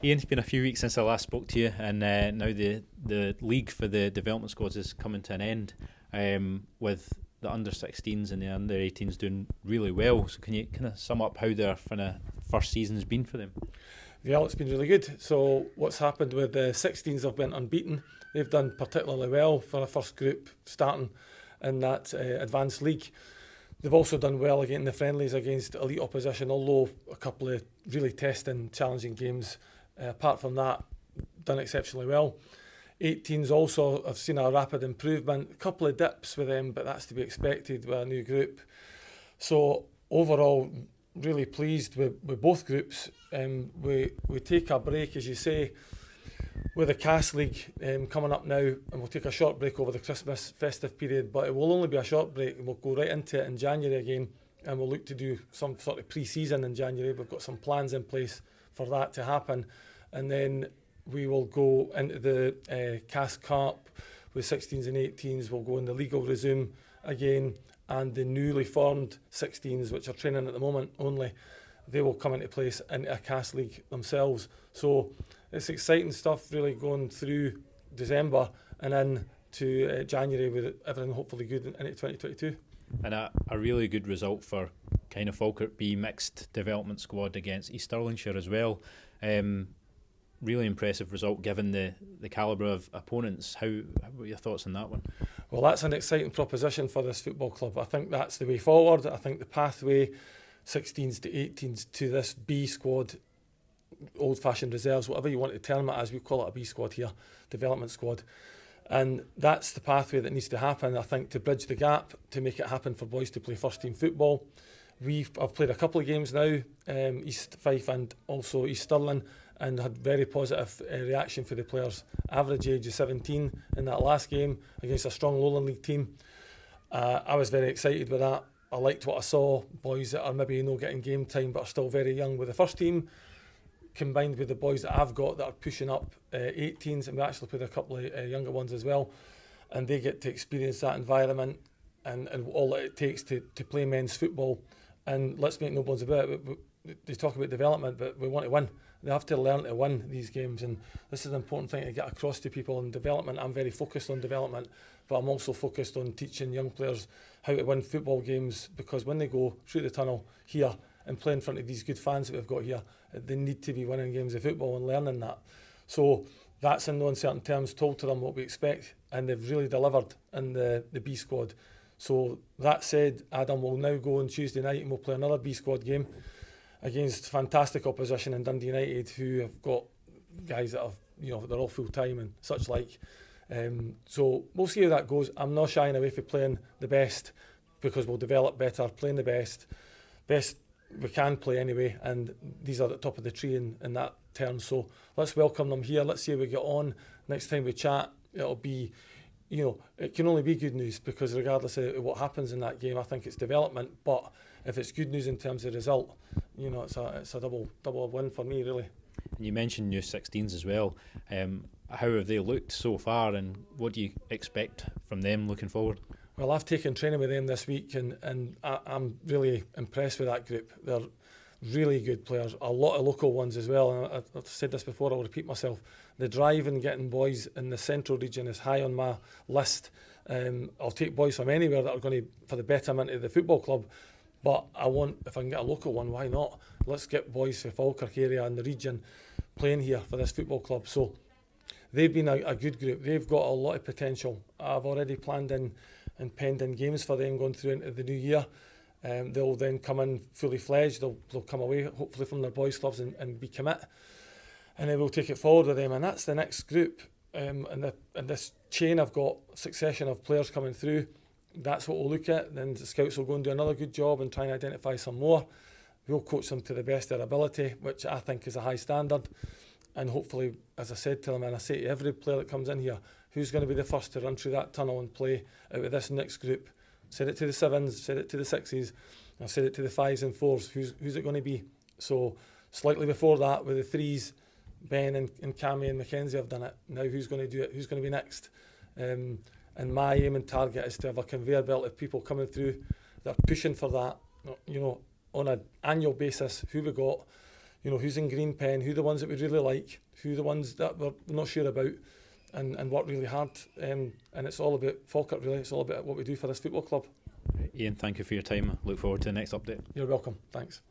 Ian, it's been a few weeks since I last spoke to you, and now the league for the development squads is coming to an end, with the under-16s and the under-18s doing really well. So can you kind of sum up how their first season's been for them? Yeah, it's been really good. So what's happened with the 16s, have been unbeaten. They've done particularly well for a first group starting in that advanced league. They've also done well again in the friendlies against elite opposition, although a couple of really testing, challenging games. Apart from that, done exceptionally well. 18s also have seen a rapid improvement. A couple of dips with them, but that's to be expected with a new group. So overall, really pleased with both groups. We take a break, as you say, with the CAS League coming up now, and we'll take a short break over the Christmas festive period, but it will only be a short break, and we'll go right into it in January again, and we'll look to do some sort of pre-season in January. We've got some plans in place for that to happen, and then we will go into the CAS Cup with 16s and 18s. We'll go in the league will resume again, and the newly formed 16s, which are training at the moment only, they will come into place in a CAS League themselves. So it's exciting stuff really going through December and into January with everything hopefully good into 2022. And a really good result for kind of Falkirk B mixed development squad against East Stirlingshire as well. Really impressive result given the calibre of opponents. How were your thoughts on that one? Well, that's an exciting proposition for this football club. I think that's the way forward. I think the pathway, 16s to 18s, to this B squad, old-fashioned reserves, whatever you want to term it as, we call it a B squad here, development squad. And that's the pathway that needs to happen, I think, to bridge the gap, to make it happen for boys to play first-team football. I've played a couple of games now, East Fife and also East Stirling, and had very positive reaction for the players. Average age of 17 in that last game against a strong Lowland League team. I was very excited with that. I liked what I saw. Boys that are maybe getting game time but are still very young with the first team, combined with the boys that I've got that are pushing up 18s, and we actually played a couple of younger ones as well, and they get to experience that environment and all that it takes to play men's football. And let's make no bones about it, they talk about development, but we want to win. They have to learn to win these games, and this is an important thing to get across to people in development. I'm very focused on development, but I'm also focused on teaching young players how to win football games, because when they go through the tunnel here and play in front of these good fans that we've got here, they need to be winning games of football and learning that. So that's in no uncertain terms told to them what we expect, and they've really delivered in the B squad. So that said, Adam will now go on Tuesday night and we'll play another B squad game against fantastic opposition in Dundee United, who have got guys that have, they're all full time and such like. So we'll see how that goes. I'm not shying away from playing the best, because we'll develop better playing the best we can play anyway, and these are at the top of the tree in that term. So let's welcome them here. Let's see how we get on. Next time we chat, it'll be, it can only be good news, because regardless of what happens in that game, I think it's development. But if it's good news in terms of result, it's a double win for me, really. And you mentioned new 16s as well. How have they looked so far, and what do you expect from them looking forward? Well, I've taken training with them this week, and I'm really impressed with that group. They're really good players, a lot of local ones as well. And I've said this before, I'll repeat myself. The drive in getting boys in the central region is high on my list. I'll take boys from anywhere that are going to, for the betterment of the football club. But if I can get a local one, why not? Let's get boys from Falkirk area and the region playing here for this football club. So they've been a good group. They've got a lot of potential. I've already planned in pending games for them going through into the new year. They'll then come in fully fledged. They'll come away hopefully from their boys' clubs and be commit. And then we'll take it forward with them. And that's the next group. And this chain, I've got a succession of players coming through. That's what we'll look at. Then the scouts will go and do another good job and try and identify some more. We'll coach them to the best of their ability, which I think is a high standard. And hopefully, as I said to them, and I say to every player that comes in here, who's going to be the first to run through that tunnel and play out of this next group? Said it to the 7s, said it to the 6s, I said it to the 5s and 4s. Who's it going to be? So slightly before that, with the 3s, Ben and Cammy and Mackenzie have done it. Now who's going to do it? Who's going to be next? And my aim and target is to have a conveyor belt of people coming through that are pushing for that, on an annual basis. Who we got? you know, who's in green pen, who the ones that we really like, who the ones that we're not sure about, and work really hard. And it's all about Falkirk, really. It's all about what we do for this football club. Ian, thank you for your time. Look forward to the next update. You're welcome. Thanks.